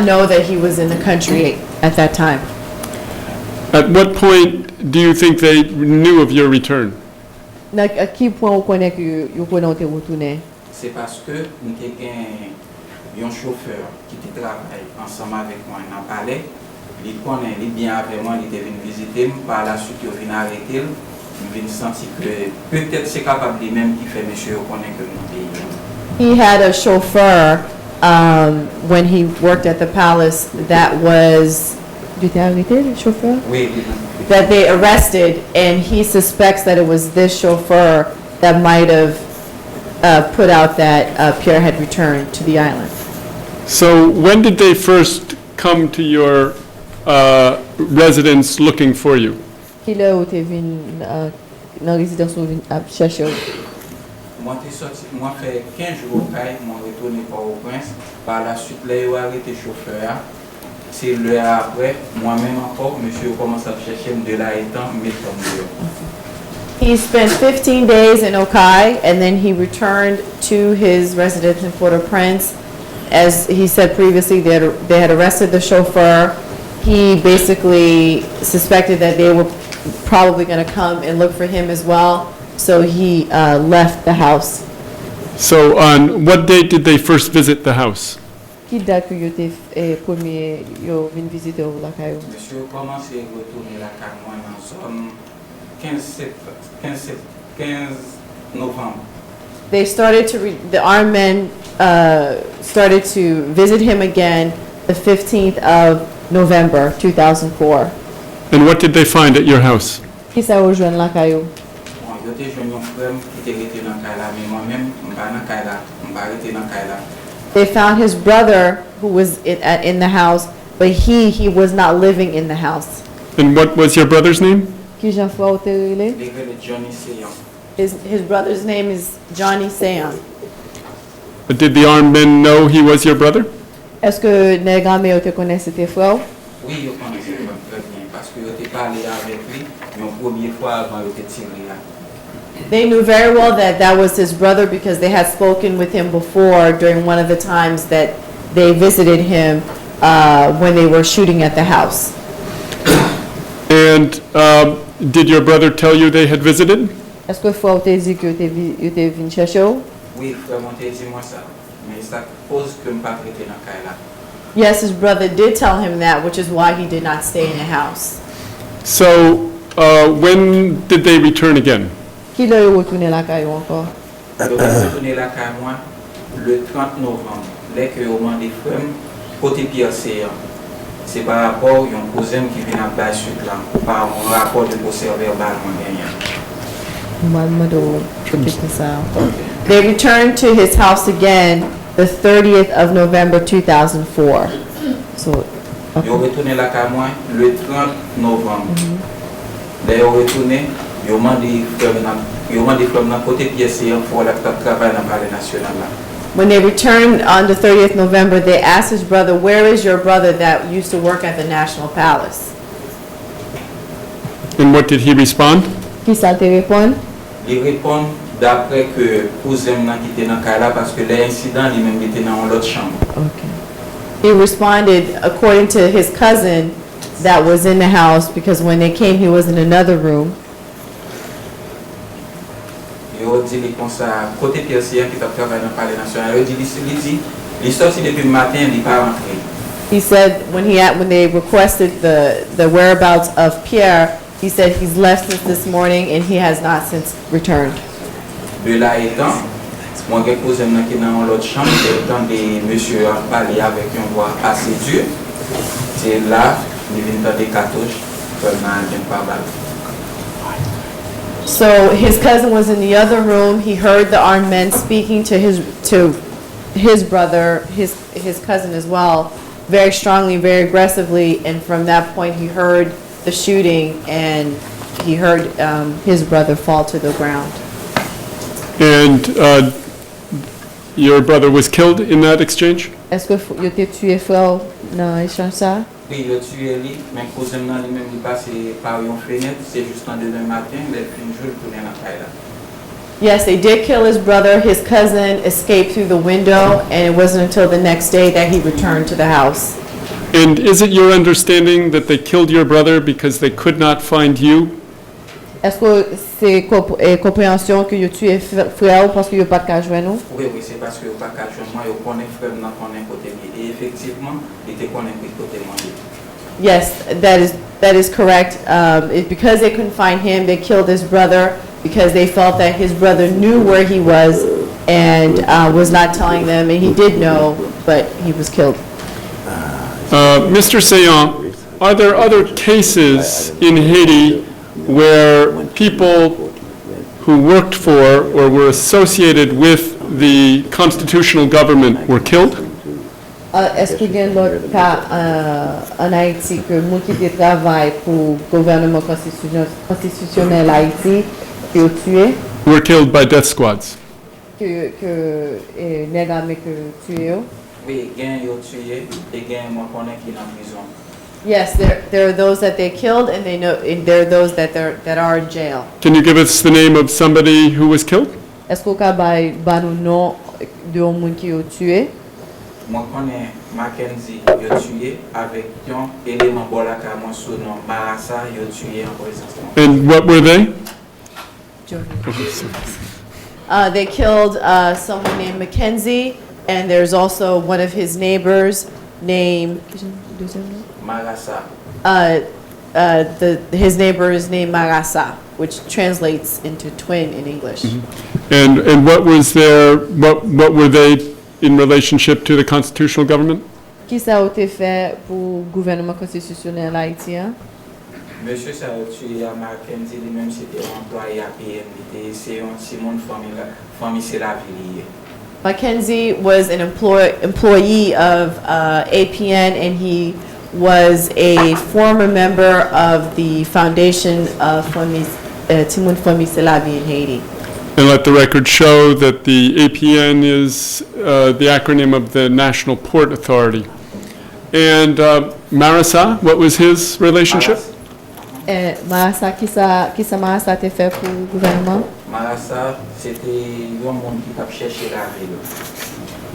not know that he was in the country at that time. At what point do you think they knew of your return? À quel point on connaît que vous connaissez retourné? C'est parce que nous avons un chauffeur qui travaille ensemble avec moi dans le palais. Il connaît, il est bien avec moi, il était venu visiter. Par la suite, il est venu arrêter. Il vient sentir que peut-être c'est capable de même qui fait monsieur connaît que nous pays. He had a chauffeur when he worked at the palace that was. Did they arrêter le chauffeur? Oui, That they arrested, and he suspects that it was this chauffeur that might have put out that Pierre had returned to the island. So when did they first come to your residence looking for you? Qui là où t'es venu dans la résidence où tu cherché? moi j'ai sorti, moi fait 15 jours au Caille, moi retourné par au Prince. Par la suite, là, il a arrêté le chauffeur. C'est l'heure après, moi-même encore, monsieur commence à chercher de là étant, mais comme dehors. He spent 15 days in Okai, and then he returned to his residence in Port-au-Prince. As he said previously, they had arrested the chauffeur. He basically suspected that they were probably going to come and look for him as well, so he left the house. So on what date did they first visit the house? Qui date que premier yo vinn visiter la caillou? Monsieur a commencé à retourner la caille moi dans 15 novembre. They started to the armed men started to visit him again the 15th of November 2004. And what did they find at your house? Qui ça rejoint la caillou? Bon, j'étais jeune frère qui était resté dans caille là, mais moi-même, je pas dans caille là, je pas resté dans caille là. They found his brother who was in the house, but he was not living in the house. And what was your brother's name? Qui Jean-François Oterele? Les gars de Johnny Seyon. His brother's name is Johnny Seyon. But did the armed men know he was your brother? Est-ce que les grands-mères te connaissent tes frères? Oui, je connaissais très bien parce que je t'ai parlé avec lui, mais la première fois avant de tiré là. They knew very well that that was his brother because they had spoken with him before during one of the times that they visited him when they were shooting at the house. And did your brother tell you they had visited? Est-ce que frère t'a dit que t'es venu chercher? Oui, frère, mon t'a dit moi ça, mais ça cause que je ne pas traiter dans caille là. Yes, his brother did tell him that, which is why he did not stay in the house. So when did they return again? Qui l'a retourné la caille encore? Je vais retourner la caille moi le 30 novembre, dès que au moment des frères, côté Pierre c'est par rapport à un cousin qui vient à la suite là, par un rapport de procès verbal qu'on gagne. They returned to his house again the 30th of November 2004. So, Ils ont retourné la caille moi le 30 novembre. D'ailleurs, retourné, ils ont demandé frères dans côté Pierre pour la travail dans le palais national là. when they returned on the 30th November, they asked his brother, "Where is your brother that used to work at the National Palace?" And what did he respond? Qui ça te répond? Ils répondent d'après que cousin qui était dans le cas là parce que l'incident lui-même était dans l'autre chambre. Okay. He responded according to his cousin that was in the house because when they came, he was in another room. Ils ont dit comme ça, côté Pierre qui travaille dans le palais national, ils dit, il est sorti depuis le matin, il n'est pas rentré. He said when they requested the whereabouts of Pierre, he said he's left since this morning and he has not since returned. De là étant, moi j'ai posé qui dans l'autre chambre, étant des monsieur a parlé avec une voix assez dure. C'est là, il vient dans des cartouches, seulement il pas balle. So his cousin was in the other room. He heard the armed men speaking to his brother, his cousin as well, very strongly, very aggressively, and from that point he heard the shooting and he heard his brother fall to the ground. And your brother was killed in that exchange? Est-ce que il était tué frère dans l'échange ça? Oui, il a tué lui, mais cousin lui-même il passe par une fenêtre, c'est juste en demain matin, il a fait une journée pour aller dans la caille là. Yes, they did kill his brother. His cousin escaped through the window, and it wasn't until the next day that he returned to the house. And is it your understanding that they killed your brother because they could not find you? Est-ce que c'est compréhension que vous tuez frère parce que vous pas de joindre nous? Oui, oui, c'est parce que vous pas qu'à joindre moi, vous connaissez frère, vous connaissez côté lui. Et effectivement, il te connaît côté moi. Yes, that is correct. Because they couldn't find him, they killed his brother because they felt that his brother knew where he was and was not telling them, and he did know, but he was killed. Mr. Saillant, are there other cases in Haiti where people who worked for or were associated with the constitutional government were killed? Est-ce qu'il y a d'autres cas en Haïti que les gens qui travaillent pour le gouvernement constitutionnel Haïti qui ont tué? Were killed by death squads? Que nèg armé que tué? Oui, gain yo tué et gain moi connais qui dans prison. Yes, there are those that they killed, and there are those that are in jail. Can you give us the name of somebody who was killed? Est-ce qu'on peut ba nous nom de monde qui ont tué? Moi connais Mackenzie yo tué avec un élément bolaka moi son nom Marassa yo tué en présence. And what were they? They killed someone named Mackenzie, and there's also one of his neighbors named Marassa. his neighbor is named Marassa, which translates into twin in English. And what were they in relationship to the constitutional government? Qui ça a été fait pour le gouvernement constitutionnel haïtien? Monsieur ça a tué à Mackenzie lui-même c'était employé à PNB, c'est un Simon famille c'est la ville. Mackenzie was an employee of APN, and he was a former member of the foundation of Timoun Fomi Selavi in Haiti. And let the record show that the APN is the acronym of the National Port Authority. And Marissa, what was his relationship? Marassa, qui ça Marassa a fait pour le gouvernement? Marassa, c'était un monde qui a cherché la ville.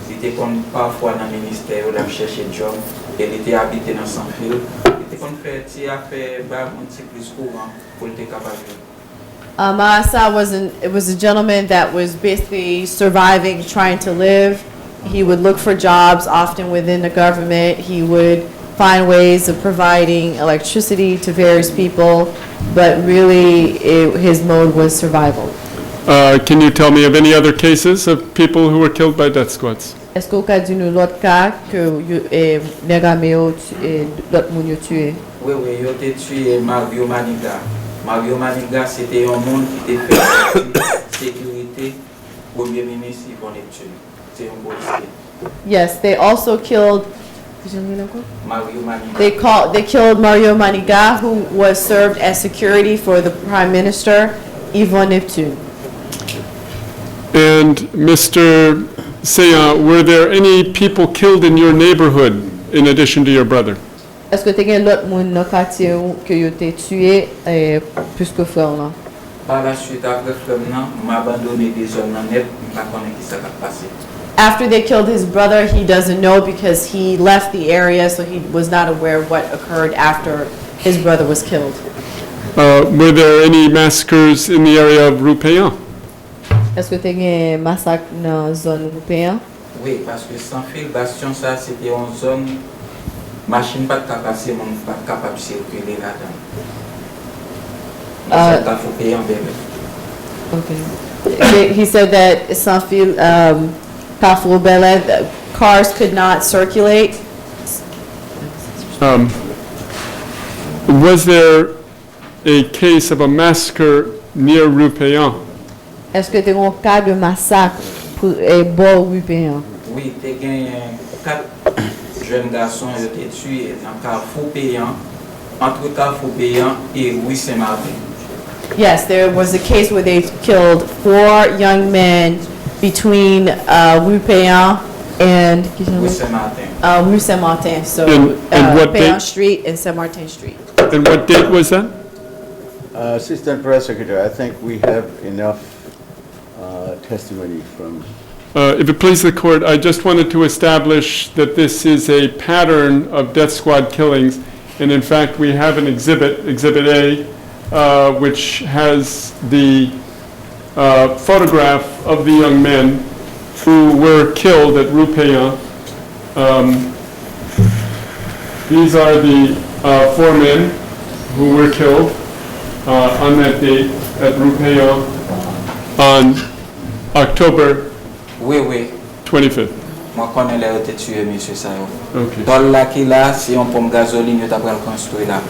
Il était comme parfois dans le ministère, il a cherché job, il était habité dans son fil. Il était comme fait, il a fait un petit plus courant pour être capable. Marassa was a gentleman that was basically surviving, trying to live. He would look for jobs, often within the government. He would find ways of providing electricity to various people, but really his mode was survival. Can you tell me of any other cases of people who were killed by death squads? Est-ce qu'on peut dire l'autre cas que Negameo l'autre moun yo tué? Oui, oui, il a été tué Mario Maniga. Mario Maniga, c'était un monde qui était fait sécurité Premier ministre Yvon Neptune. C'est un policier. Yes, they also killed Mario Maniga. They killed Mario Maniga, who was served as security for the Prime Minister, Yvon Neptune. And Mr. Saillant, were there any people killed in your neighborhood in addition to your brother? Est-ce que tu as d'autres monde dans quartier que you t'es tué plus que frère là? Par la suite, après frère nan, m'a abandonné des zones net, m'a connaît qui ça a passé. After they killed his brother, he doesn't know because he left the area, so he was not aware of what occurred after his brother was killed. Were there any massacres in the area of Roupayan? Est-ce que tu as un massacre dans la zone européenne? Oui, parce que sans fil, Bastion, ça, c'était une zone, machine pas capable, c'est mon pas capable de circuler là-dedans. Ça t'a faut payer en bébé. Okay. He said that Sanfil, Kafou Bele, cars could not circulate. Was there a case of a massacre near Roupayan? Est-ce que tu as un cas de massacre pour bord européen? Oui, tu as gagné 4 jeunes garçons qui ont été tués dans Carrefour Payant, entre Carrefour Payant et Louis Saint-Martin. Yes, there was a case where they killed 4 young men between Roupayan and Louis Saint-Martin. Rue Saint-Martin, so And what Payan date? Street and Saint-Martin Street. And what date was that? Assistant Press Secretary, I think we have enough testimony from If it pleases the court, I just wanted to establish that this is a pattern of death squad killings. And in fact, we have an exhibit, Exhibit A, which has the photograph of the young men who were killed at Rue-Payan. These are the 4 men who were killed on that date at Rue-Payan on October Oui. 25th. Moi, connais les autres tués, monsieur Sayo. Okay. Dans là qui là, si on pompe gasoline, il t'a pas construit là.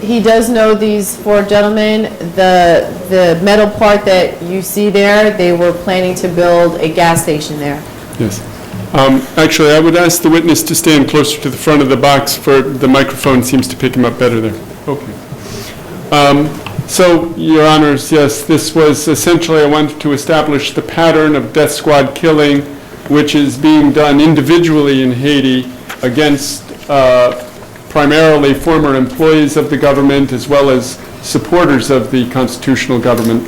He does know these 4 gentlemen. The metal part that you see there, they were planning to build a gas station there. Yes. Actually, I would ask the witness to stand closer to the front of the box, for the microphone seems to pick him up better there. Okay. So, Your Honors, yes, this was essentially, I wanted to establish the pattern of death squad killing, which is being done individually in Haiti against primarily former employees of the government as well as supporters of the constitutional government.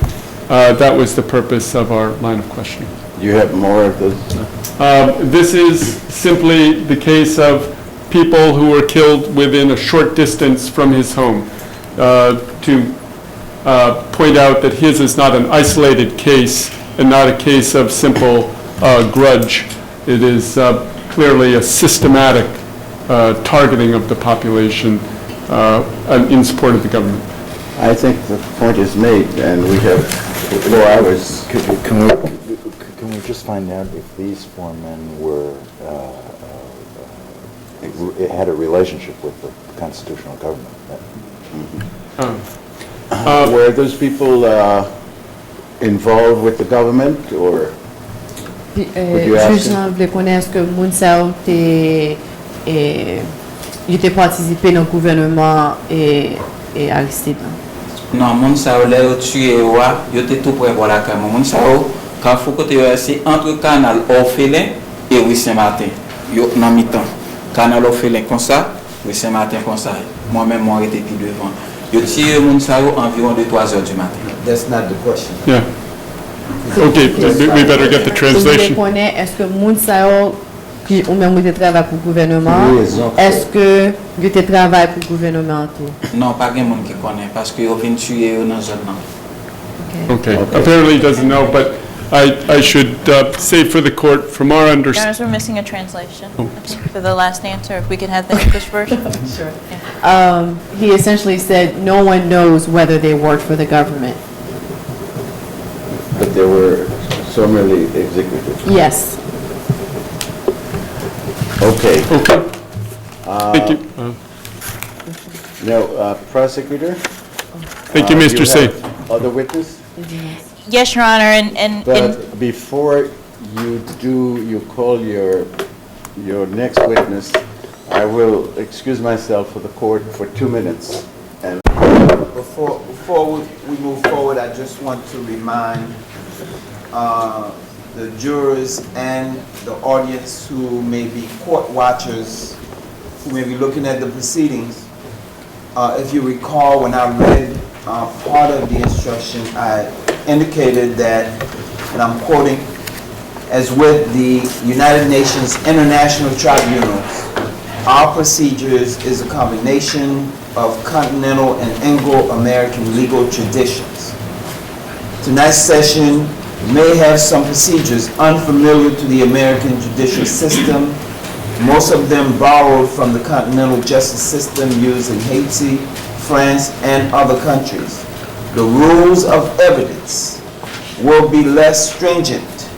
That was the purpose of our line of questioning. You have more of this? This is simply the case of people who were killed within a short distance from his home. To point out that his is not an isolated case and not a case of simple grudge. It is clearly a systematic targeting of the population in support of the government. I think the point is made, and we have 4 hours. Can we just find out if these 4 men were had a relationship with the constitutional government? Were those people involved with the government, or would you ask Juge nan vle konnen eske moun sa yo te participe nan gouvernement Aristide nan. Non, moun sa yo lè yo tué wa, yo te tout près pour la caméra. Moun sa yo, quand faut côté yo c'est entre canal Orphelin et Rue Saint-Martin. Yo nan mi-temps. Canal Orphelin comme ça, Rue Saint-Martin comme ça. Moi-même, moi, j'étais plus devant. Yo tué moun sa yo environ de 3 heures du matin. That's not the question. Yeah. Okay, we better get the Vle translation. konnen eske moun sa yo ki ou men mou te travay pou gouvernement, eske yo te travay pou gouvernement tout? Non, pas gen moun qui connaît parce que yo vinn tué yo dans zone nan. Okay. Apparently he doesn't know, but I should say for the court, from our Your understanding. Honors, we're missing a translation, I think, for the last answer, if we could have the English version. Sure. He essentially said no one knows whether they worked for the government. but they were summarily executed? Yes. Okay. Okay. Thank you. Now, prosecutor? Thank you, Mr. You Say. have other witness? Yes, Your Honor, and But before you call your next witness, I will excuse myself for the court for 2 minutes. And Before we move forward, I just want to remind the jurors and the audience who may be court watchers, who may be looking at the proceedings. If you recall, when I read part of the instruction, I indicated that, and I'm quoting, as with the United Nations International Tribunals, our procedures is a combination of continental and Anglo-American legal traditions. Tonight's session may have some procedures unfamiliar to the American judicial system, most of them borrowed from the continental justice system used in Haiti, France, and other countries. The rules of evidence will be less stringent,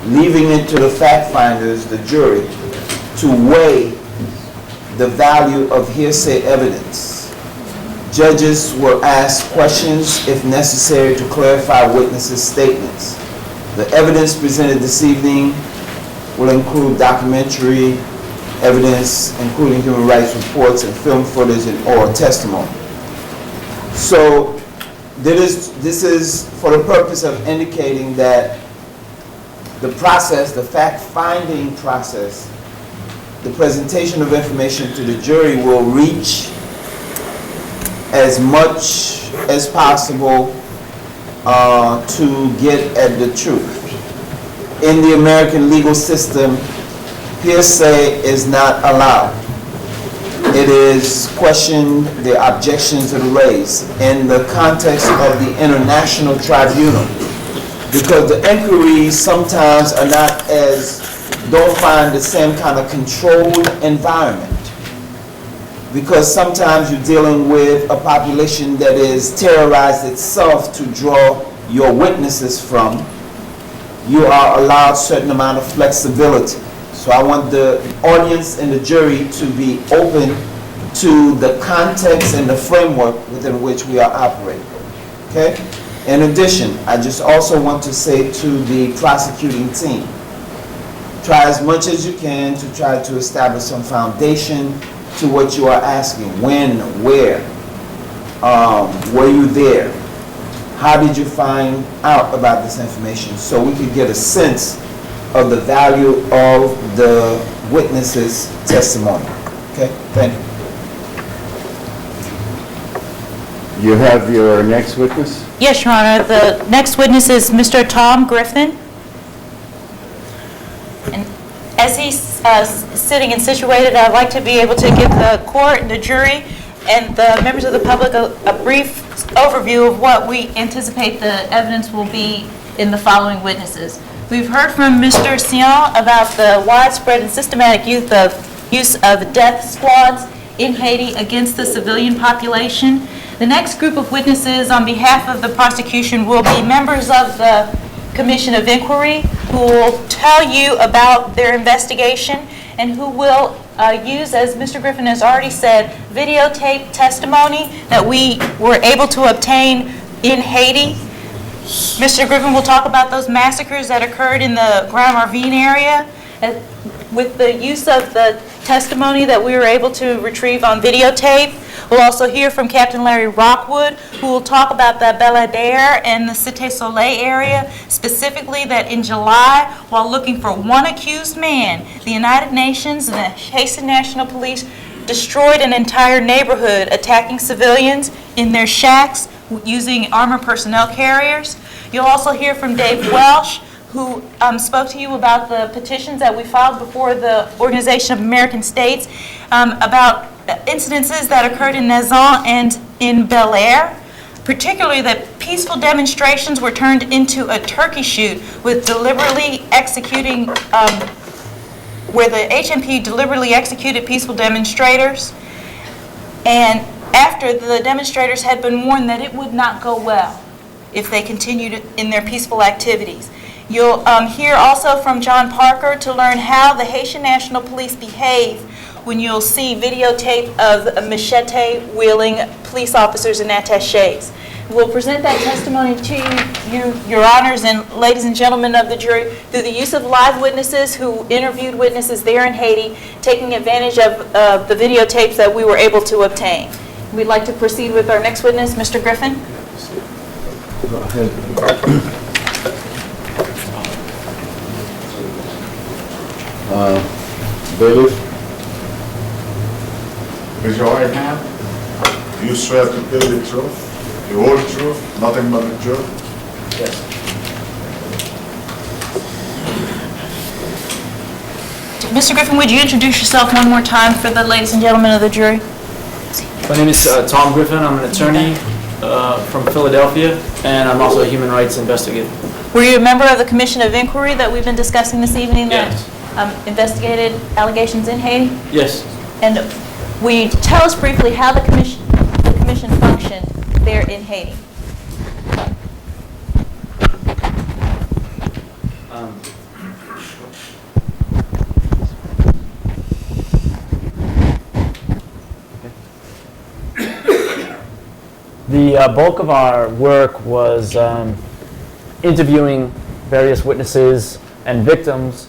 leaving it to the fact finders, the jury, to weigh the value of hearsay evidence. Judges will ask questions if necessary to clarify witnesses' statements. The evidence presented this evening will include documentary evidence, including human rights reports and film footage and oral testimony. So this is for the purpose of indicating that the process, the fact-finding process, the presentation of information to the jury will reach as much as possible to get at the truth. in the American legal system, hearsay is not allowed. It is questioned, the objections are raised in the context of the International Tribunal, because the inquiries sometimes are not don't find the same kind of controlled environment. Because sometimes you're dealing with a population that is terrorized itself to draw your witnesses from. You are allowed a certain amount of flexibility. So I want the audience and the jury to be open to the context and the framework within which we are operating. Okay? In addition, I just also want to say to the prosecuting team, try as much as you can to try to establish some foundation to what you are asking. When, where, were you there? How did you find out about this information? So we could get a sense of the value of the witness's testimony. Okay, thank you. You have your next witness? Yes, Your Honor. The next witness is Mr. Tom Griffin. And as he's sitting and situated, I'd like to be able to give the court, the jury, and the members of the public a brief overview of what we anticipate the evidence will be in the following witnesses. We've heard from Mr. Sion about the widespread and systematic use of death squads in Haiti against the civilian population. The next group of witnesses on behalf of the prosecution will be members of the Commission of Inquiry, who will tell you about their investigation and who will use, as Mr. Griffin has already said, videotape testimony that we were able to obtain in Haiti. Mr. Griffin will talk about those massacres that occurred in the Grand Ravine area with the use of the testimony that we were able to retrieve on videotape. We'll also hear from Captain Larry Rockwood, who will talk about the Belladere and the Cité Soleil area, specifically that in July, while looking for one accused man, the United Nations and the Haitian National Police destroyed an entire neighborhood, attacking civilians in their shacks using armored personnel carriers. You'll also hear from Dave Welsh, who spoke to you about the petitions that we filed before the Organization of American States about incidences that occurred in Nazan and in Bel Air, particularly that peaceful demonstrations were turned into a turkey shoot with deliberately executing, where the HMP deliberately executed peaceful demonstrators, and after the demonstrators had been warned that it would not go well if they continued in their peaceful activities. You'll hear also from John Parker to learn how the Haitian National Police behave when you'll see videotape of machete-wielding police officers and attachés. We'll present that testimony to you, your honors and ladies and gentlemen of the jury, through the use of live witnesses who interviewed witnesses there in Haiti, taking advantage of the videotapes that we were able to obtain. We'd like to proceed with our next witness, Mr. Griffin. Go ahead. Bailiff? Raise your right hand. Do you swear to tell the truth, the whole truth, nothing but the truth? Yes. Mr. Griffin, would you introduce yourself one more time for the ladies and gentlemen of the jury? My name is Tom Griffin. I'm an attorney from Philadelphia, and I'm also a human rights investigator. Were you a member of the Commission of Inquiry that we've been discussing this evening? Yes. That investigated allegations in Haiti? Yes. And will you tell us briefly how the commission functioned there in Haiti? The bulk of our work was interviewing various witnesses and victims,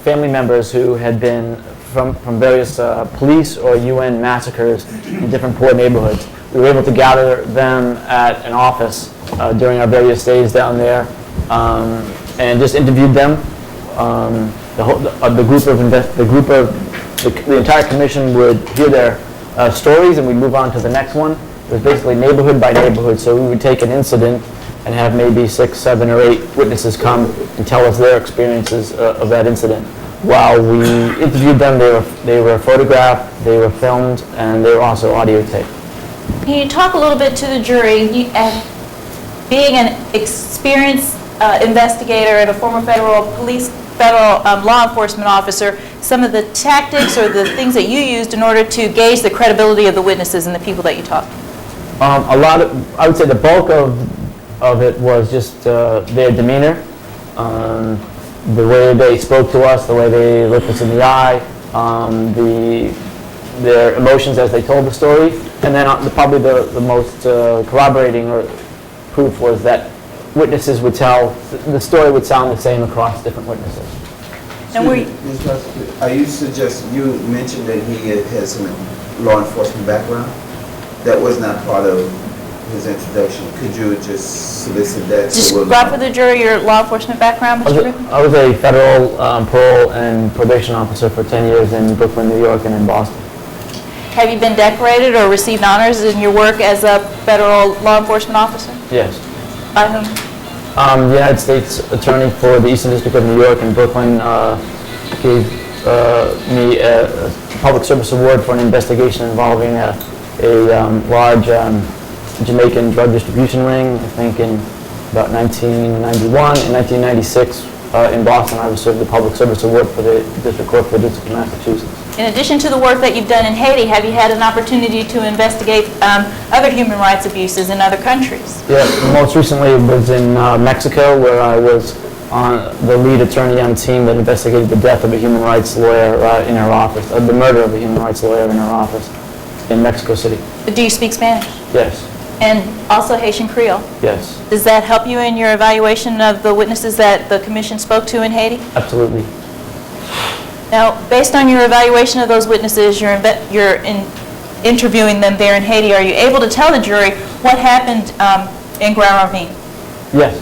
family members who had been from various police or UN massacres in different poor neighborhoods. We were able to gather them at an office during our various stays down there and just interviewed them. The entire commission would hear their stories, and we'd move on to the next one. It was basically neighborhood by neighborhood, so we would take an incident and have maybe 6, 7, or 8 witnesses come and tell us their experiences of that incident. While we interviewed them, they were photographed, they were filmed, and they were also audio taped. Can you talk a little bit to the jury, being an experienced investigator and a former federal law enforcement officer, some of the tactics or the things that you used in order to gauge the credibility of the witnesses and the people that you talked to? I would say the bulk of it was just their demeanor, the way they spoke to us, the way they looked us in the eye, their emotions as they told the story, and then probably the most corroborating or proof was that witnesses would tell, the story would sound the same across different witnesses. And Ms. Russell, are you suggesting, you mentioned that he has some law enforcement background? That was not part of his introduction. Could you just solicit that? Describe for the jury your law enforcement background, Mr. Rickman? I was a federal parole and probation officer for 10 years in Brooklyn, New York, and in Boston. Have you been decorated or received honors in your work as a federal law enforcement officer? Yes. By whom? The United States Attorney for the Eastern District of New York in Brooklyn gave me a public service award for an investigation involving a large Jamaican drug distribution ring, I think in about 1991. In 1996, in Boston, I received the public service award for the District Court for the District of Massachusetts. In addition to the work that you've done in Haiti, have you had an opportunity to investigate other human rights abuses in other countries? Yeah, most recently it was in Mexico, where I was the lead attorney on a team that investigated the death of a human rights lawyer in her office, the murder of a human rights lawyer in her office in Mexico City. Do you speak Spanish? Yes. And also Haitian Creole? Yes. Does that help you in your evaluation of the witnesses that the commission spoke to in Haiti? Absolutely. Now, based on your evaluation of those witnesses, you're interviewing them there in Haiti, are you able to tell the jury what happened in Grand Ravine? Yes.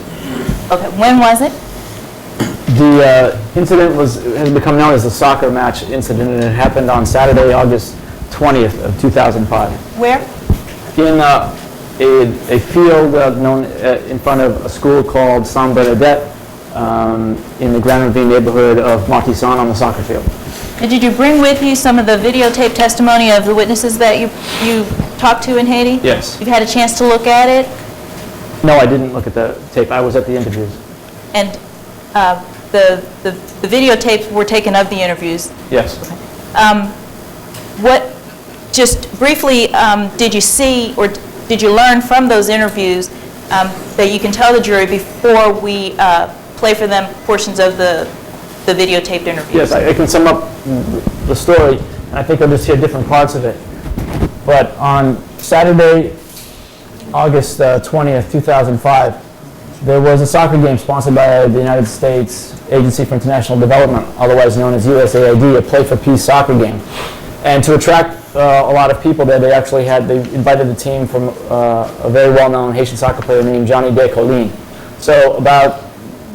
Okay, when was it? The incident has become known as the soccer match incident, and it happened on Saturday, August 20th of 2005. Where? In a field known in front of a school called San Bernadette in the Grand Ravine neighborhood of Martissan on the soccer field. And did you bring with you some of the videotape testimony of the witnesses that you talked to in Haiti? Yes. You've had a chance to look at it? No, I didn't look at the tape. I was at the interviews. And the videotapes were taken of the interviews? Yes. What, just briefly, did you see or did you learn from those interviews that you can tell the jury before we play for them portions of the videotaped interviews? Yes, I can sum up the story, and I think I'll just hear different parts of it. But on Saturday, August 20th, 2005, there was a soccer game sponsored by the United States Agency for International Development, otherwise known as USAID, a Play for Peace soccer game. And to attract a lot of people there, they invited the team from a very well-known Haitian soccer player named Johnny De Colline. So about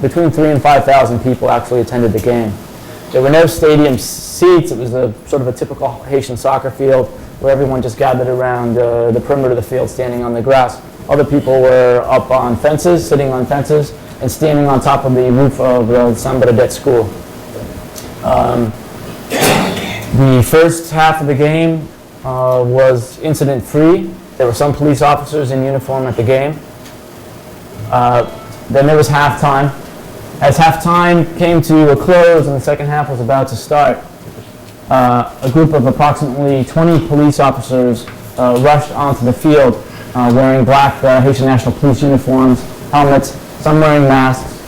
between 3,000 and 5,000 people actually attended the game. There were no stadium seats. It was sort of a typical Haitian soccer field where everyone just gathered around the perimeter of the field, standing on the grass. Other people were up on fences, sitting on fences, and standing on top of the roof of the San Bernadette school. The first half of the game was incident-free. There were some police officers in uniform at the game. Then there was halftime. As halftime came to a close and the second half was about to start, a group of approximately 20 police officers rushed onto the field wearing black Haitian National Police uniforms, helmets, some wearing masks,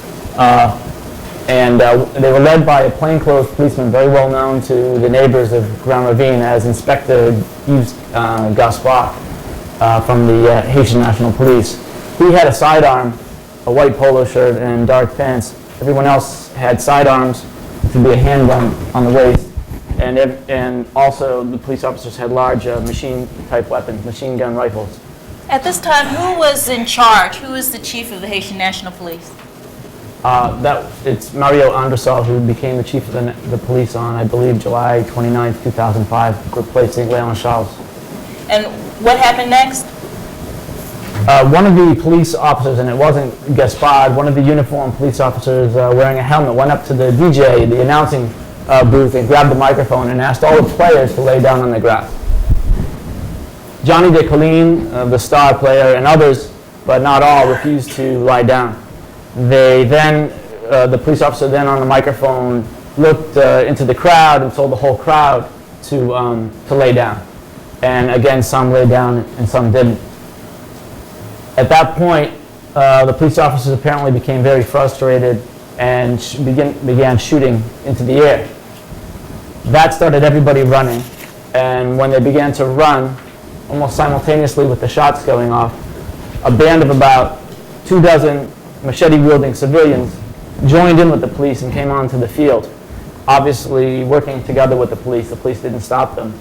and they were led by a plainclothes policeman very well known to the neighbors of Grand Ravine as Inspector Yves Gaspard from the Haitian National Police. He had a sidearm, a white polo shirt, and dark pants. Everyone else had sidearms, which would be a handgun on the waist, and also the police officers had large machine-type weapons, machine gun rifles. At this time, who was in charge? Who was the chief of the Haitian National Police? It's Mario Andresal, who became the chief of the police on, I believe, July 29th, 2005, replacing Leon Charles. And what happened next? One of the police officers, and it wasn't Gaspard, one of the uniformed police officers wearing a helmet went up to the DJ, the announcing booth, and grabbed the microphone and asked all the players to lay down on the grass. Johnny De Colleen, the star player, and others, but not all, refused to lie down. They then, the police officer then on the microphone looked into the crowd and told the whole crowd to lay down. And again, some lay down and some didn't. At that point, the police officers apparently became very frustrated and began shooting into the air. That started everybody running, and when they began to run, almost simultaneously with the shots going off, a band of about 24 machete-wielding civilians joined in with the police and came onto the field, obviously working together with the police. The police didn't stop them.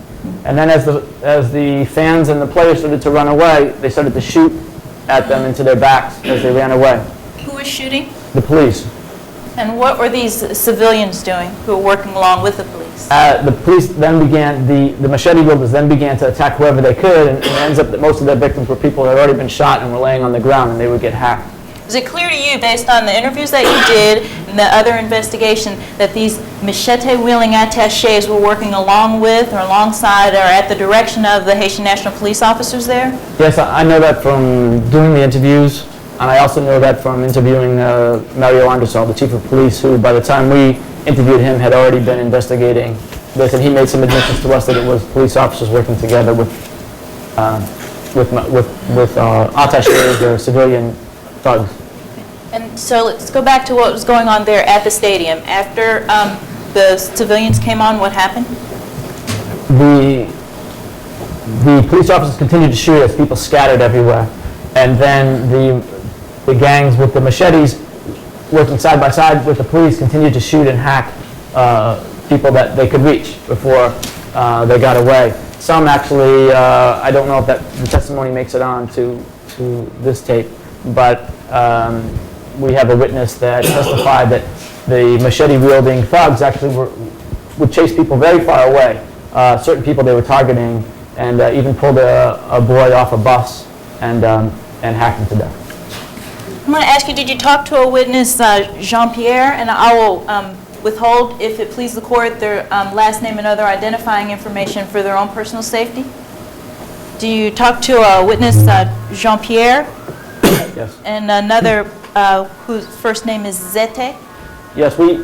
And then as the fans and the players started to run away, they started to shoot at them into their backs as they ran away. Who was shooting? The police. And what were these civilians doing who were working along with the police? The police then began, the machete wielders then began to attack whoever they could, and it ends up that most of their victims were people who had already been shot and were laying on the ground, and they would get hacked. Is it clear to you, based on the interviews that you did and the other investigation, that these machete-wielding attachés were working along with or alongside or at the direction of the Haitian National Police officers there? Yes, I know that from doing the interviews, and I also know that from interviewing Mario Andresal, the chief of police, who by the time we interviewed him had already been investigating this, and he made some admissions to us that it was police officers working together with attachés or civilian thugs. And so let's go back to what was going on there at the stadium. After the civilians came on, what happened? The police officers continued to shoot as people scattered everywhere. And then the gangs with the machetes working side by side with the police continued to shoot and hack people that they could reach before they got away. Some actually, I don't know if the testimony makes it on to this tape, but we have a witness that testified that the machete-wielding thugs actually would chase people very far away, certain people they were targeting, and even pulled a boy off a bus and hacked him to death. I'm going to ask you, did you talk to a witness, Jean-Pierre? And I will withhold, if it pleases the court, their last name and other identifying information for their own personal safety. Do you talk to a witness, Jean-Pierre? Yes. And another whose first name is Zete? Yes, we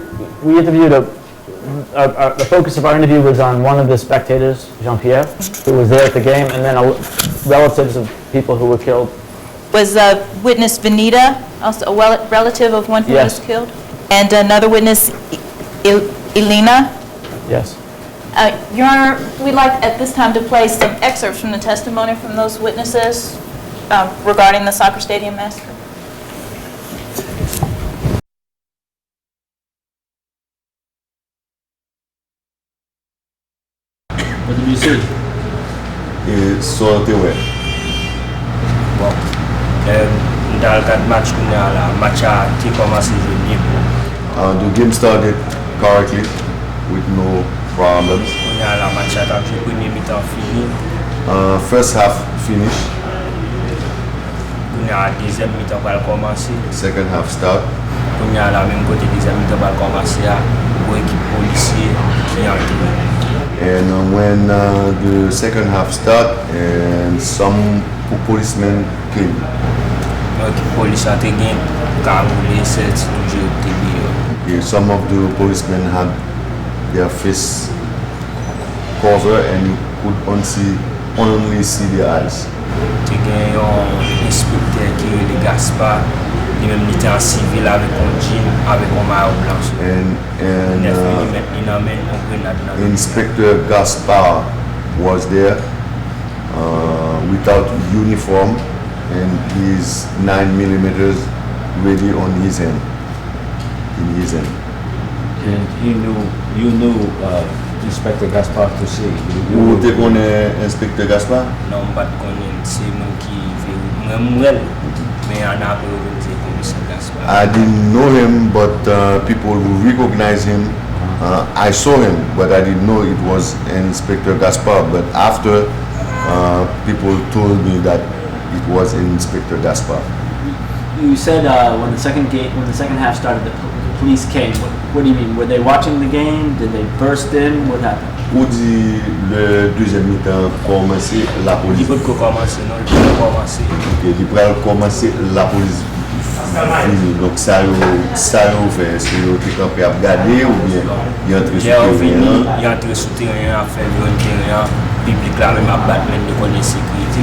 interviewed the focus of our interview was on one of the spectators, Jean-Pierre, who was there at the game, and then relatives of people who were killed. Was witness Venita also a relative of one who was killed? And another witness, Elena? Yes. Your Honor, we'd like at this time to play some excerpts from the testimony from those witnesses regarding the soccer stadium massacre. What did you see? So they were. Bon, dans le cadre match qu'on a là, match a été commencé bien pour. The game started correctly with no problems. On a la match a joué premier mi-temps fini. First half finished. On a deuxième mi-temps va commencer. Second half start. On a la même côté deuxième mi-temps va commencer pour équipe policier qui entre. And when the second half start, and some policemen came. Some of the policemen had their face covered, and you could only see their eyes. And Inspector Gaspard was there without uniform and his 9mm ready on his hand, in his hand. And you knew Inspector Gaspard to see. Vous te connais Inspector Gaspard? Non, pas de connaître. C'est moi qui vais mais on a organisé Commissaire Gaspard. I didn't know him, but people who recognize him. I saw him, but I didn't know it was Inspector Gaspard. But after, people told me that it was Inspector Gaspar. You said when the second half started, the police came. What do you mean? Were they watching the game? Did they burst in? What happened? Ou dit le deuxième mi-temps commencé, la police. Il peut commencer, non? Il peut commencer. Ok, il peut commencer, la police fini. Donc ça yo fait, est-ce que yo te campé à regarder ou bien il entre sur terrain? Il entre sur terrain, fait le terrain, public là même à battre même de connaître sécurité.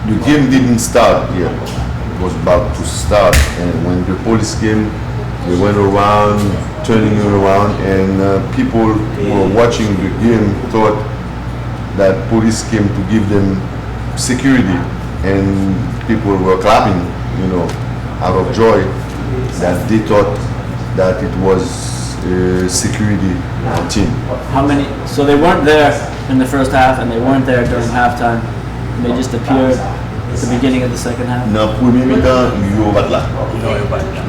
The game didn't start yet. It was about to start, and when the police came, they went around, turning around, and people who were watching the game thought that police came to give them security, and people were clapping, out of joy, that they thought that it was a security team. How many? So they weren't there in the first half, and they weren't there during halftime. And they just appeared at the beginning of the second half. Dans le premier mi-temps, ils n'ont pas là.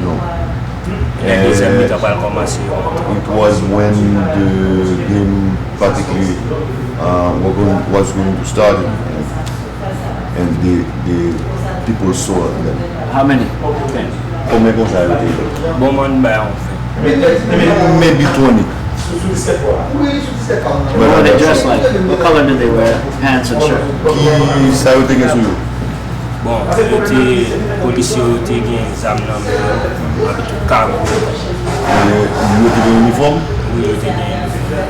Non. La deuxième mi-temps va commencer. It was when the game practically was going to start, and the people saw them. How many came? Combien qu'on s'est arrêté? Bon monde, ben on fait. Maybe 20. What were they dressed like? What color did they wear? Pants and shirt? Qui s'est arrêté qu'est-ce que Bon, les policiers ont été examinés avec tout cargo. Ils étaient en uniforme? Oui, ils étaient.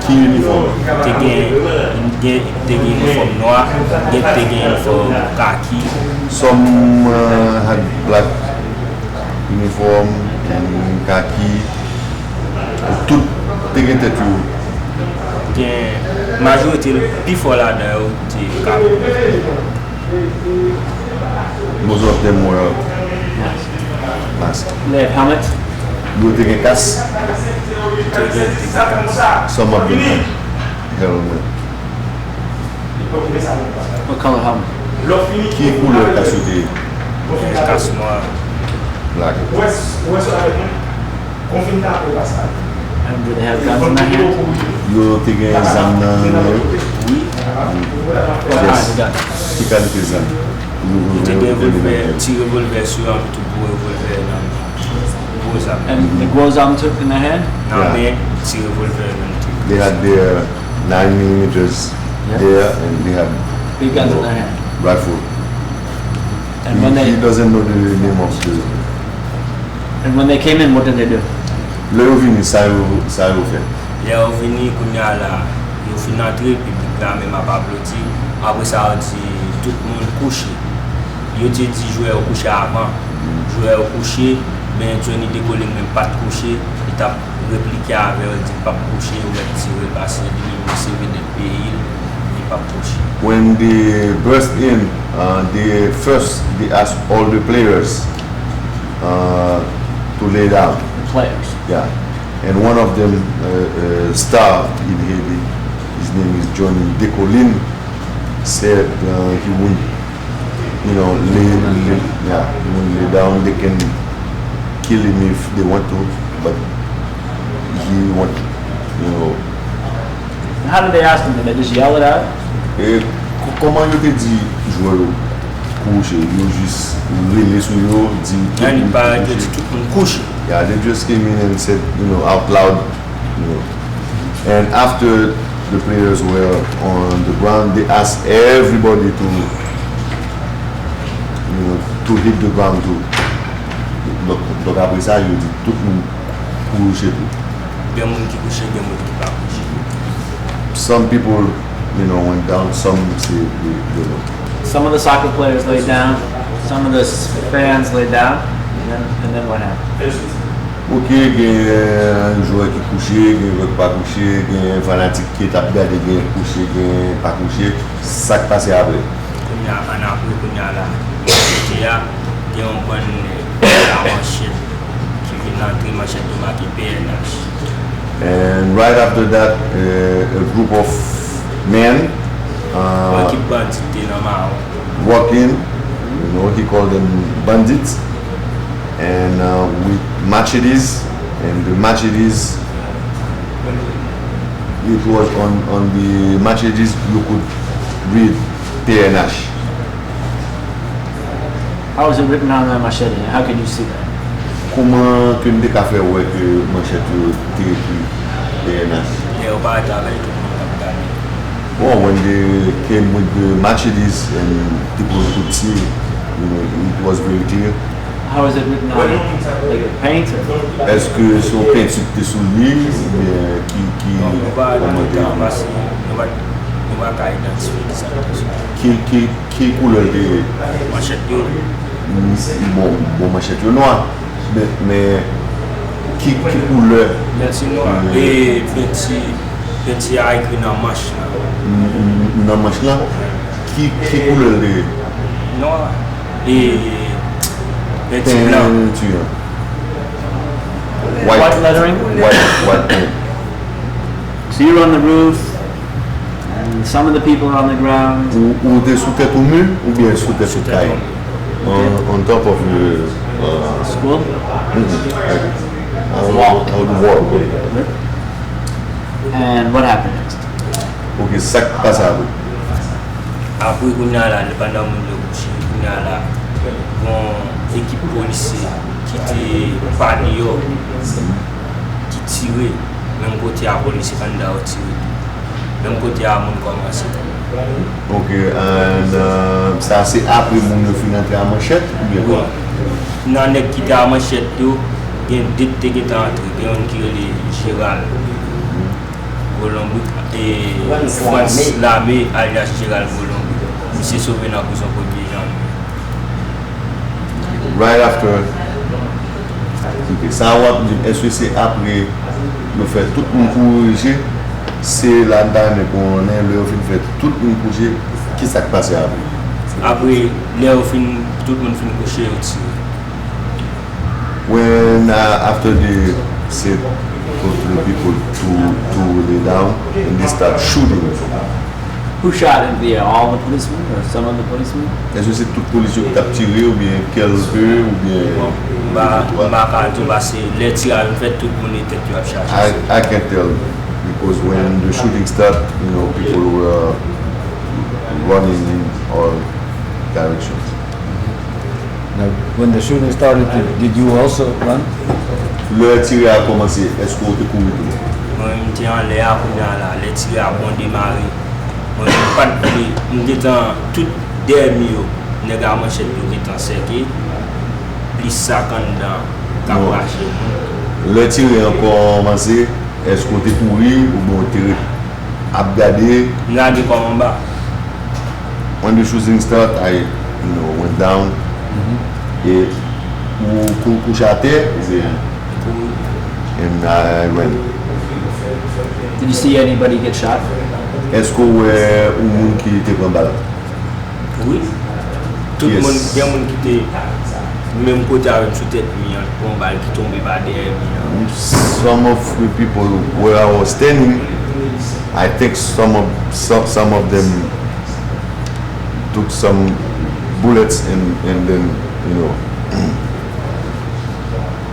Qui uniforme? Ils étaient uniforme noir, ils étaient uniforme kaki. Some had black uniform and khaki. Tout était têtu. La majorité, plus fort là-dedans, c'est cargo. Most of them were masked. They had helmets? You take a cast? Some of them had helmet. What color helmet? Qui couleur casse c'était? Casse noir. Black. And did they have guns in their hands? You take a exam now? Oui. Yes. Qui qualité ça? Ils étaient revolver, petit revolver sur un tout beau revolver dans gros armes. And the gros arm took in their hand? Non, mais petit revolver dans tout. They had their 9mm there, and they had Big guns in their hand. rifle. And when He they doesn't know the name of the. came in, what did they do? Le yo vini, ça yo fait. Les ont venu qu'on y a là, ils ont fini entrer public là même à Pabloti. Après ça on dit tout le monde couché. Ils ont dit jouer au couché avant, jouer au couché, mais Johnny décollé même pas de couché, il t'a répliqué avec il dit pas couché ou il tiré passer lui c'est venu de pays, il pas couché. When they burst in, they asked all the players to lay down. The players. Yeah, and one of them, star in Haiti, his name is Johnny Decolin, said he wouldn't, he wouldn't lay down. They can kill him if they want to, but he want, How did they ask them? Did they just yell it out? Comment yo te dit jouer couché, yo juste relé sur yo, dit tout Il le pas monde dit couché. tout le monde couché. Yeah, they just came in and said, out loud, And after the players were on the ground, they asked everybody to hit the ground too. Donc après ça, ils dit tout le monde couché tout. Bien monde qui couché, bien monde qui pas couché. Some people, went down. Some say, Some of the soccer players laid down. Some of the fans laid down. And then what happened? Ok, il y a un joueur qui est couché, il y a un joueur qui n'est pas couché, il y a un fanatique qui est regardé, il y a un couché, il y a un pas couché. Ça qui passe après. Il y a un après, il y a là. Il y a un bon manchette qui vient d'entrer, manchette de marqué PNH. And right after that, a group of men walk in. He called them bandits, and with machetes. And the machetes, it was on the machetes you could read PNH. How is it written on the machete? How can you see that? Comment que nous avons fait ouais que manchette écrit PNH? Yo pa travel tout moun kap gade. Well, when they came with the machetes and people could see, it was very clear. How is it written on it? Like a paint or? Est-ce que son peinture était sous le lit ou bien Yo pa comment dire, pase, yo pa ka identifiye ki sa qui couleur de Manchet yo, bon machette noir, mais qui couleur penti noir. E penti a ekri nan manch nan. dans manche là, qui couleur de Noir. E penti blanc. peinture? White lettering? White paint. So you're on the roof, and some of the people are on the ground. Ou des sous tête au mur ou bien sous tête au caille? On top of the School? wall. And what happened next? Ok, ça qui passe à vous. Apre kounya la, depandan moun yo kouche, kounya la, bon ekip polisi ki te pali yo, ki tire, menm kote a polisi kanda yo tire, menm kote a moun komanse. Ok, and ça c'est après mon fin entré à manchette ou bien quoi? Nan nek ki te a manchet yo, gen dit te ki te antre, gen yon ki rele Gérald Golombic, e France Lame alias Gérald Golombic. Mi se sauve nan prison pou 1er janvier. Right after, ok, ça est-ce que c'est après le fait tout le monde corrigé, c'est la dame qu'on est le fin fait tout le monde corrigé, qui s'est passé après? Apre, le ou fin, tout moun fin kouche yo tire. When after they said to the people to lay down and they start shooting. Who shot in the air? All the policemen or some of the policemen? Est-ce que c'est toute police qui a tiré ou bien quelques ou bien Mba ka tou base, le tira yon fet tout moun etet yo ap chache. I can't tell because when the shooting started, people were running in all directions. Now, when the shooting started, did you also run? Le tiré a commencé, est-ce qu'on te couru tout? Mwen mte an le a kounya la, le tira a bon demare. Mwen pat pli, mwen getan tout dermi yo, nega manchet yo getan seke, plis sakan dan kapache moun. Le tiré a commencé, est-ce qu'on te couru ou bien tiré a gardé? Nga di koman ba? When the shooting started, I went down. Et ou couche à terre, and I went. Did you see anybody get shot? Est-ce que ou moun qui te prend balle? Oui. Tout Yes. moun, gen moun ki te, menm kote avem sou tet mi, an pon bal ki tombe ba der mi. Some of the people where I was standing, I think some of them took some bullets and then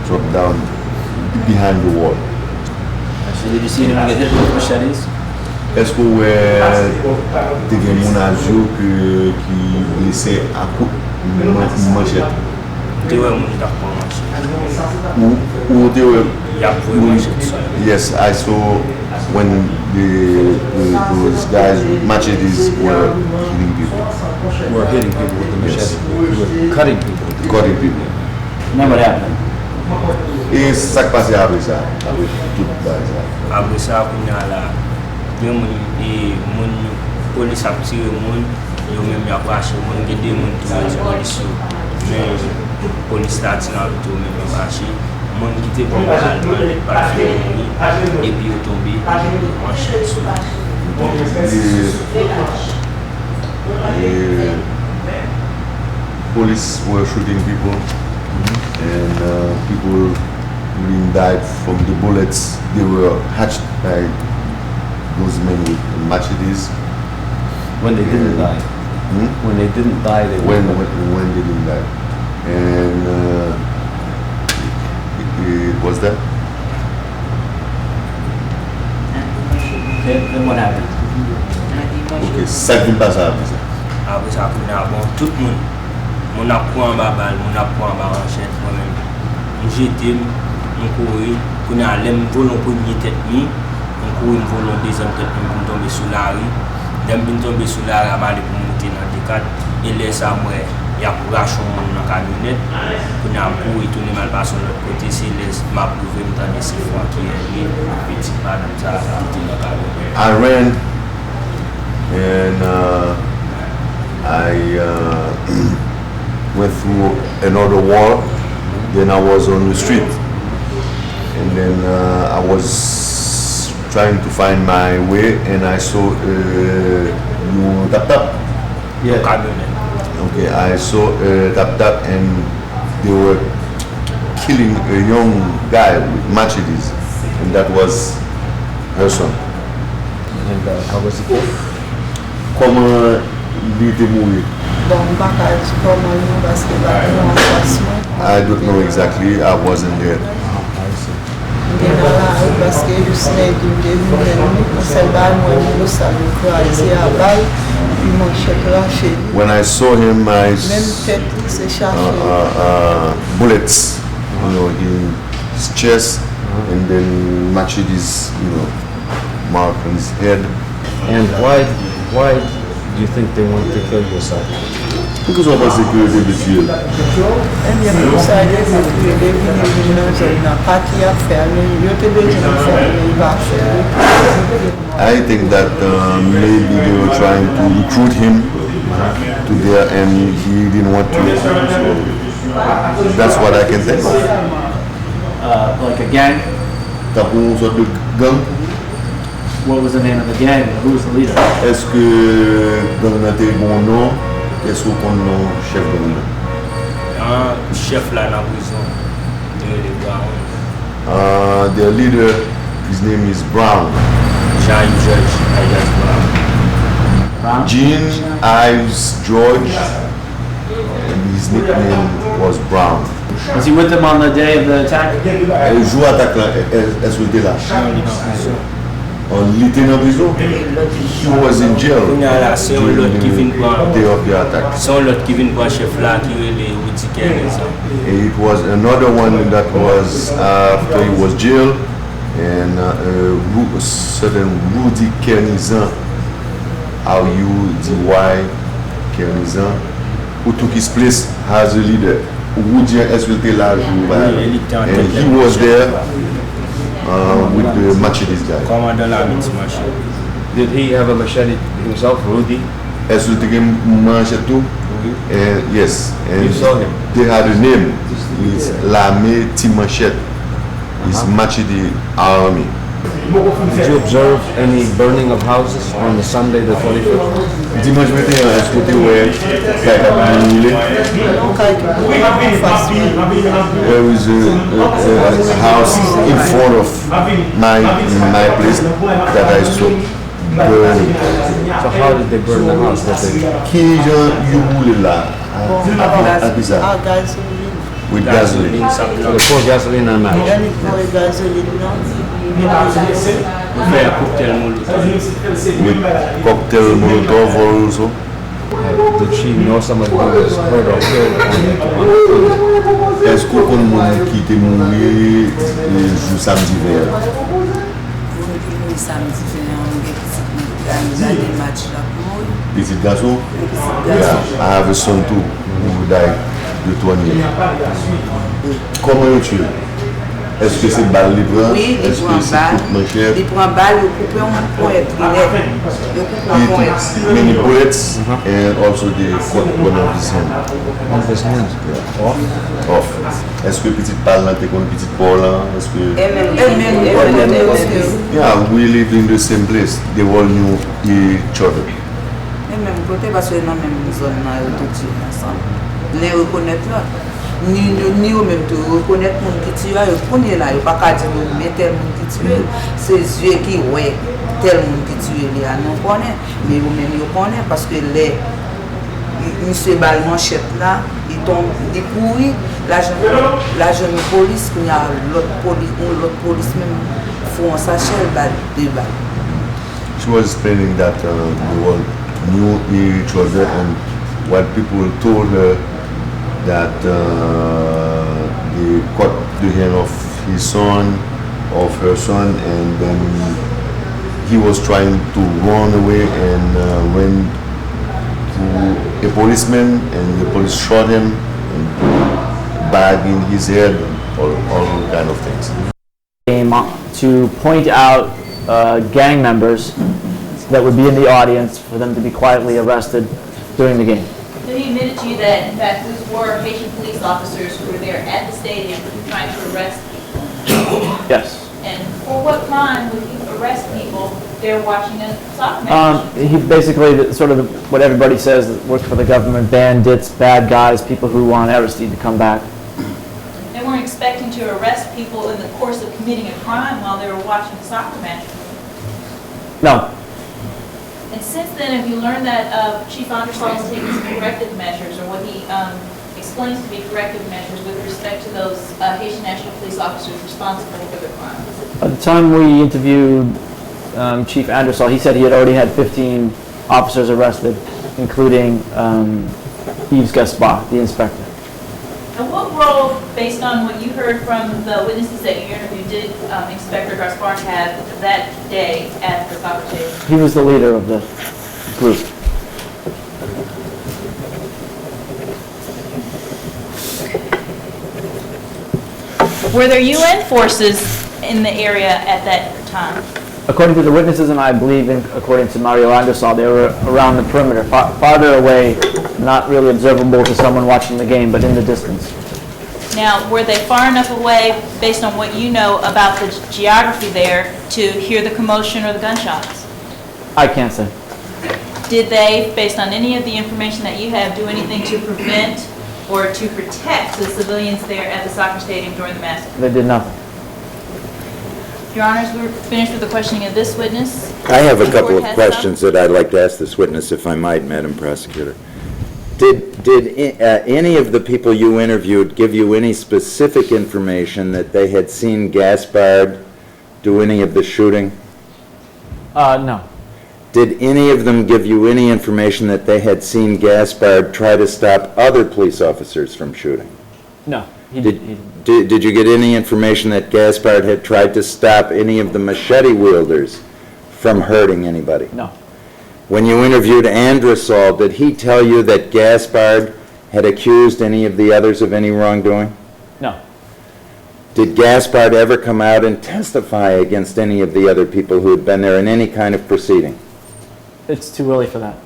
dropped down behind the wall. So did you see anyone get hit with machetes? Est-ce que te gen moun ajo ki blessé à coup manchette? Te wè moun tak pon manchet. Ou te wè? Yap vwe manchet so. Yes, I saw when those guys with machetes were killing people. We're hitting people with the machete. We're cutting people. Cutting people. And then what happened? Et ça qui passait après ça, avec tout ça. Apre sa kounya la, gen moun polis ap tire moun, yo menm yap rache moun, gen de moun tou yon polis yo, men polis la tiran tou menm yap rache, moun ki te pon alman, pat fè mouni, epi yo tombe, manchet sou. The police were shooting people, and people really died from the bullets. They were hatched by those men with machetes. When they didn't die. When they didn't die, they when they didn't die, and it was that. Okay, then what happened? Ok, ça qui passe après ça. Après ça, bon, tout le monde, mon apprend en bas balle, mon apprend en bas enchette, moi-même. J'étais, mon couru, qu'on a l'aime volant pour une tête ni, mon couru, une volant deuxième tête, pour tomber sous la rue. Dem bin tomber sous la rue, aller pour monter dans des cadres, et laisse à moi, il y a pour acheter mon camionnette, qu'on a couru, tourner mal passé de l'autre côté, c'est laisse m'a prouvé, m'entend des fois qui est petit madame, ça, dans la camionnette. I ran and I went through another wall. Then I was on the street, and then I was trying to find my way, and I saw you tap tap. Yeah. Okay, I saw tap tap, and they were killing a young guy with machetes, and that was her son. And how was he killed? Comment il était mort? I don't know exactly. I wasn't there. When I saw him, I bullets, in his chest, and then machetes, mark on his head. And why do you think they wanted to kill your son? Because of the security between. I think that maybe they were trying to recruit him to there, and he didn't want to. So that's what I can think of. Like a gang? Tapon sort de gang. What was the name of the gang? Who was the leader? Est-ce que gang n'a été bon nom? Est-ce qu'on nom chef de gang? Un chef là dans la prison, Brown. Their leader, his name is Brown. Jean George Ives Brown. Jean Ives George, and his nickname was Brown. Was he with them on the day of the attack? Il joue attaque là, est-ce qu'il était là? Il était en prison. He was in jail C'est un lot qui vient the day of the attack. C'est un lot qui vient pour chef là qui est les Woutiken. It was another one that was after he was jailed, and certain Rudy Kernizan, R-U-D-Y Kernizan, who took his place as a leader. Rudy était là, and he was there with the machetes guy. Commandant la machete. Did he have a machete himself, Rudy? Est-ce que tu machete too? Yes, and You saw him? they had a name. It's Lame Timachet. It's Machete Army. Did you observe any burning of houses on the Sunday, the 25th? Dimanche matin, est-ce que tu vois there is a house in front of my place that I saw burning. So how did they burn the house? Qui you roule là? Avec ça? With gasoline. So they pour gasoline on match. Fait un cocktail molotov. With cocktail Molotov also. Did she know someone who was hurt or killed on the Est-ce qu'on connaît qui était mort le jour samedi vert? Petit garçon? Yeah, I have a son too who died de 20 years. Comment tu es? Est-ce que c'est balle libre? Oui, il Est-ce prend que c'est balle. coupe manchette? Il prend balle, il coupe un point, il coupe un point. Many bullets and also the one of his hand. One of his hands? Off? Off. Est-ce que petite balle là, t'es comme petite balle là? Est-ce que... Yeah, we lived in the same place. They all knew each other. Même côté parce que dans même zone là tout ensemble. Les reconnaître là. Ni au même tout reconnaître mon qui tue là, le premier là, il pas qu'à dire mais tel monde qui tue, c'est yeux qui ouais tel monde qui tue là non connaît, mais au même il connaît parce que les monsieur balle manchette là, il tombe il courir, la jeune police qu'il y a l'autre police même font un sachet balle de balle. she was explaining that they all knew each other, and what people told her that they cut the hand of his son, of her son, and then he was trying to run away and went to a policeman, and the police shot him, and bag in his head, all kind of things. To point out gang members that would be in the audience for them to be quietly arrested during the game. So he admitted to you that, in fact, those were Haitian police officers who were there at the stadium trying to arrest people. Yes. And for what crime would he arrest people there watching a soccer match? He basically, sort of what everybody says that works for the government, bandits, bad guys, people who want Aristide to come back. They weren't expecting to arrest people in the course of committing a crime while they were watching a soccer match. No. And since then, have you learned that Chief Anderson has taken some corrective measures, or what he explains to be corrective measures with respect to those Haitian National Police officers responsible for the crimes? By the time we interviewed Chief Anderson, he said he had already had 15 officers arrested, including Yves Gaspard, the inspector. And what role, based on what you heard from the witnesses that you interviewed, did Inspector Gaspard have that day at the soccer stadium? He was the leader of the group. Were there UN forces in the area at that time? According to the witnesses, and I believe according to Mario Anderson, they were around the perimeter, farther away, not really observable to someone watching the game, but in the distance. Now, were they far enough away, based on what you know about the geography there, to hear the commotion or the gunshots? I can't say. Did they, based on any of the information that you have, do anything to prevent or to protect the civilians there at the soccer stadium during the massacre? They did nothing. Your Honors, we're finished with the questioning of this witness. I have a The couple court of has questions that I'd like to ask this witness, if I might, Madam Prosecutor. Did any of the people you interviewed give you any specific information that they had seen Gaspard do any of the shooting? No. Did any of them give you any information that they had seen Gaspard try to stop other police officers from shooting? No. Did you get any information that Gaspard had tried to stop any of the machete wielders from hurting anybody? No. When you interviewed Androsol, did he tell you that Gaspard had accused any of the others of any wrongdoing? No. Did Gaspard ever come out and testify against any of the other people who had been there in any kind of proceeding? It's too early for that.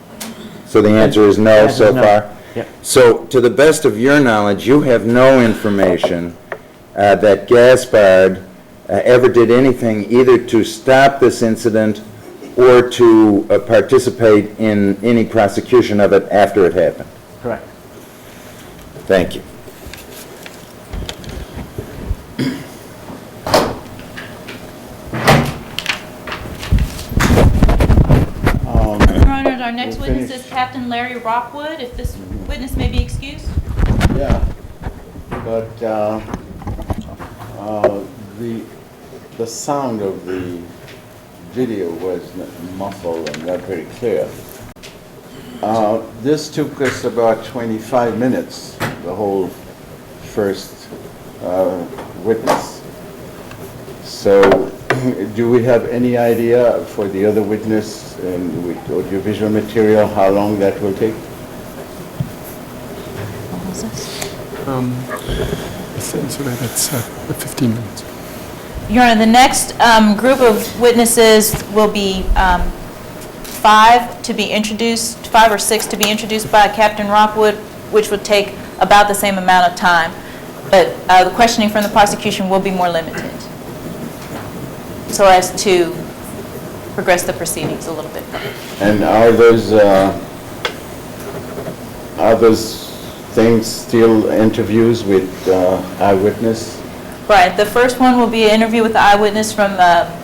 So the answer is no so far? Yep. So, to the best of your knowledge, you have no information that Gaspard ever did anything either to stop this incident or to participate in any prosecution of it after it happened? Correct. Thank you. Your Honor, our next witness is Captain Larry Rockwood. If this witness may be excused. Yeah, but the sound of the video was muffled and not very clear. This took us about 25 minutes, the whole first witness. So do we have any idea for the other witness and with audiovisual material how long that will take? So that's 15 minutes. Your Honor, the next group of witnesses will be five or six to be introduced by Captain Rockwood, which would take about the same amount of time. But the questioning from the prosecution will be more limited, so as to progress the proceedings a little bit. And are those things still interviews with eyewitness? Right. The first one will be an interview with the eyewitness from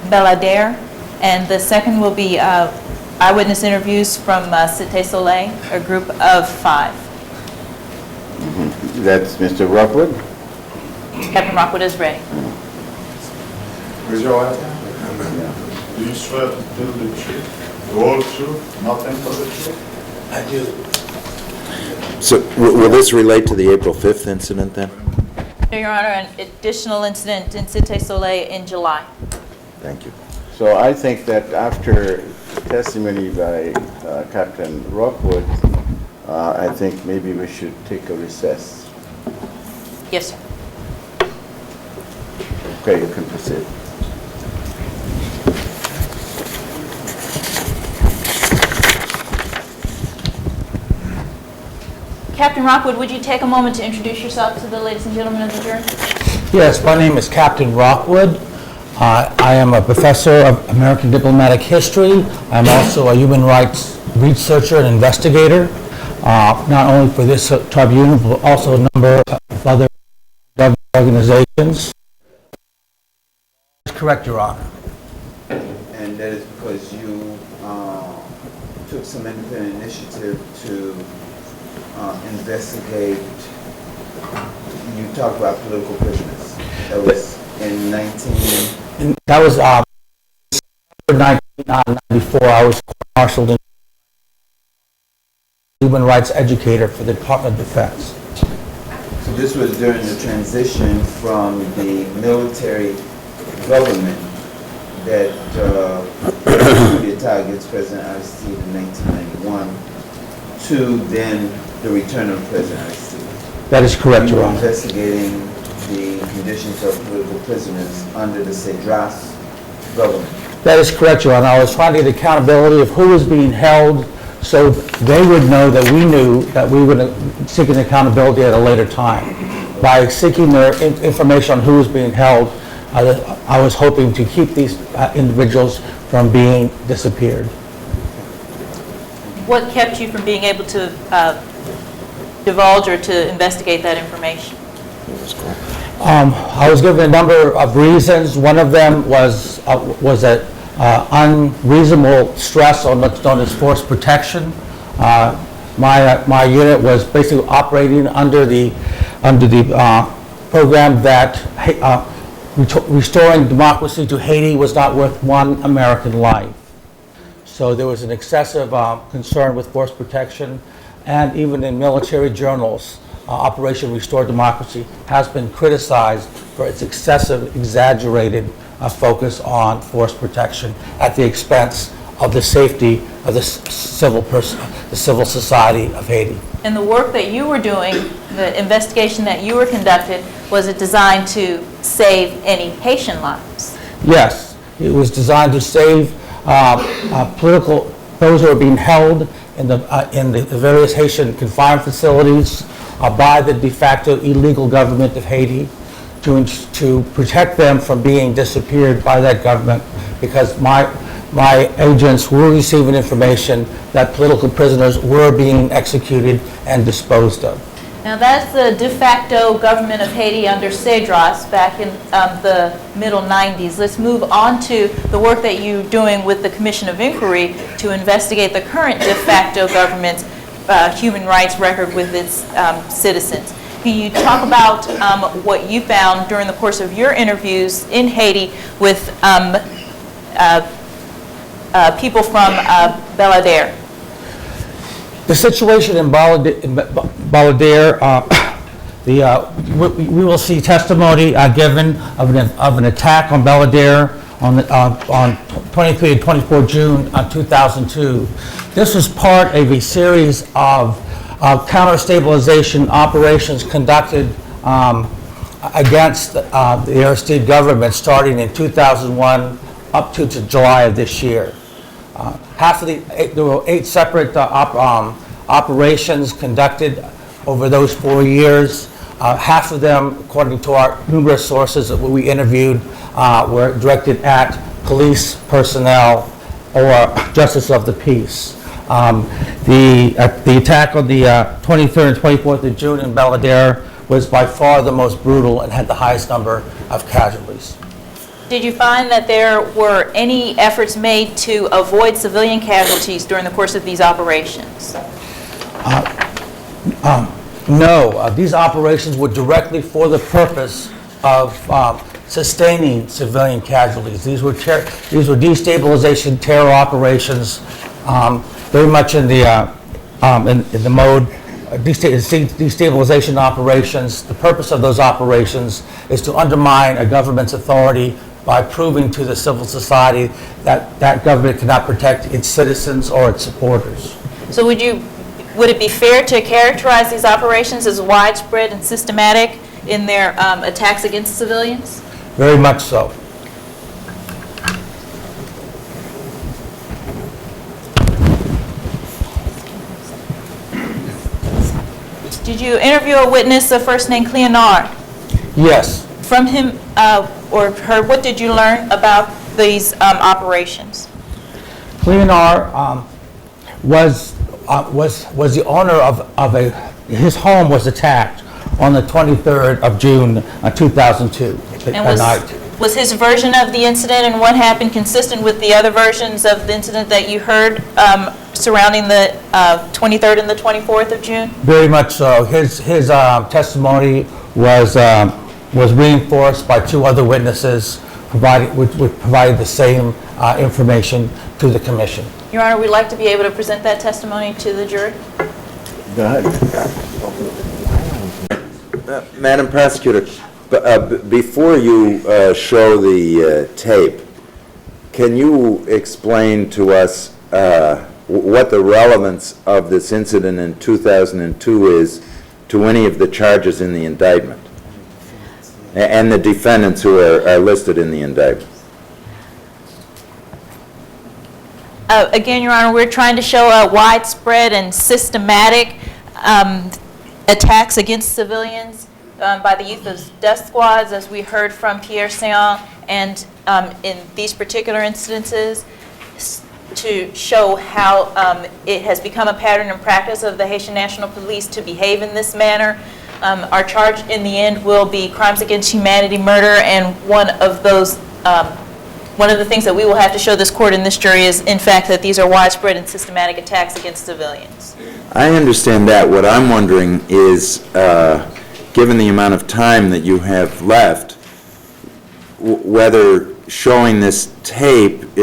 Belladere, and the second will be eyewitness interviews from Cité Soleil, a group of 5. Mm-hmm. That's Mr. Rockwood? Captain Rockwood is ready. Do you swear to tell the truth, the whole truth, nothing but the truth? I do. So will this relate to the April 5th incident then? No, Your Honor, an additional incident in Cité Soleil in July. Thank you. So I think that after testimony by Captain Rockwood, I think maybe we should take a recess. Yes, sir. Okay, you can proceed. Captain Rockwood, would you take a moment to introduce yourself to the ladies and gentlemen of the jury? Yes, my name is Captain Rockwood. I am a professor of American diplomatic history. I'm also a human rights researcher and investigator, not only for this tribunal, but also a number of other government organizations. That's correct, Your Honor. And that is because you took some independent initiative to investigate, you talked about political prisoners. That was in That was 1994. I was marshaled in human rights educator for the Department of Defense. So this was during the transition from the military government that the attack against President Aristide in 1991 to then the return of President Aristide. That is correct, You Your were Honor. investigating the conditions of political prisoners under the Cedras government. That is correct, Your Honor. I was trying to get accountability of who was being held so they would know that we knew that we would seek an accountability at a later time. By seeking their information on who was being held, I was hoping to keep these individuals from being disappeared. What kept you from being able to divulge or to investigate that information? I was given a number of reasons. One of them was that unreasonable stress on what's known as force protection. My unit was basically operating under the program that restoring democracy to Haiti was not worth one American life. So there was an excessive concern with force protection, and even in military journals, Operation Restore Democracy has been criticized for its excessive, exaggerated focus on force protection at the expense of the safety of the civil society of Haiti. And the work that you were doing, the investigation that you were conducted, was it designed to save any Haitian lives? Yes, it was designed to save those who are being held in the various Haitian confined facilities by the de facto illegal government of Haiti, to protect them from being disappeared by that government, because my agents were receiving information that political prisoners were being executed and disposed of. Now that's the de facto government of Haiti under Cedras back in the middle 90s. Let's move on to the work that you're doing with the Commission of Inquiry to investigate the current de facto government's human rights record with its citizens. Can you talk about what you found during the course of your interviews in Haiti with people from Balader? The situation in Balader, we will see testimony given of an attack on Balader on 23 and 24 June 2002. This was part of a series of counter-stabilization operations conducted against the Aristide government starting in 2001 up to July of this year. There were 8 separate operations conducted over those 4 years. Half of them, according to our numerous sources that we interviewed, were directed at police personnel or justice of the peace. The attack on the 23rd and 24th of June in Balader was by far the most brutal and had the highest number of casualties. Did you find that there were any efforts made to avoid civilian casualties during the course of these operations? No, these operations were directly for the purpose of sustaining civilian casualties. These were destabilization terror operations, very much in the mode destabilization operations. The purpose of those operations is to undermine a government's authority by proving to the civil society that that government cannot protect its citizens or its supporters. So would it be fair to characterize these operations as widespread and systematic in their attacks against civilians? Very much so. Did you interview a witness, a first name Cleonard? Yes. From him or her, what did you learn about these operations? Cleonard was the owner of his home was attacked on the 23rd of June 2002 at night. Was his version of the incident and what happened consistent with the other versions of the incident that you heard surrounding the 23rd and the 24th of June? Very much so. His testimony was reinforced by two other witnesses which provided the same information to the commission. Your Honor, we'd like to be able to present that testimony to the jury. Go ahead. Madam Prosecutor, before you show the tape, can you explain to us what the relevance of this incident in 2002 is to any of the charges in the indictment and the defendants who are listed in the indictment? Again, Your Honor, we're trying to show widespread and systematic attacks against civilians by the use of death squads, as we heard from Pierre Seon, and in these particular instances, to show how it has become a pattern and practice of the Haitian National Police to behave in this manner. Our charge in the end will be crimes against humanity, murder, and one of the things that we will have to show this court and this jury is, in fact, that these are widespread and systematic attacks against civilians. I understand that. What I'm wondering is, given the amount of time that you have left, whether showing this tape is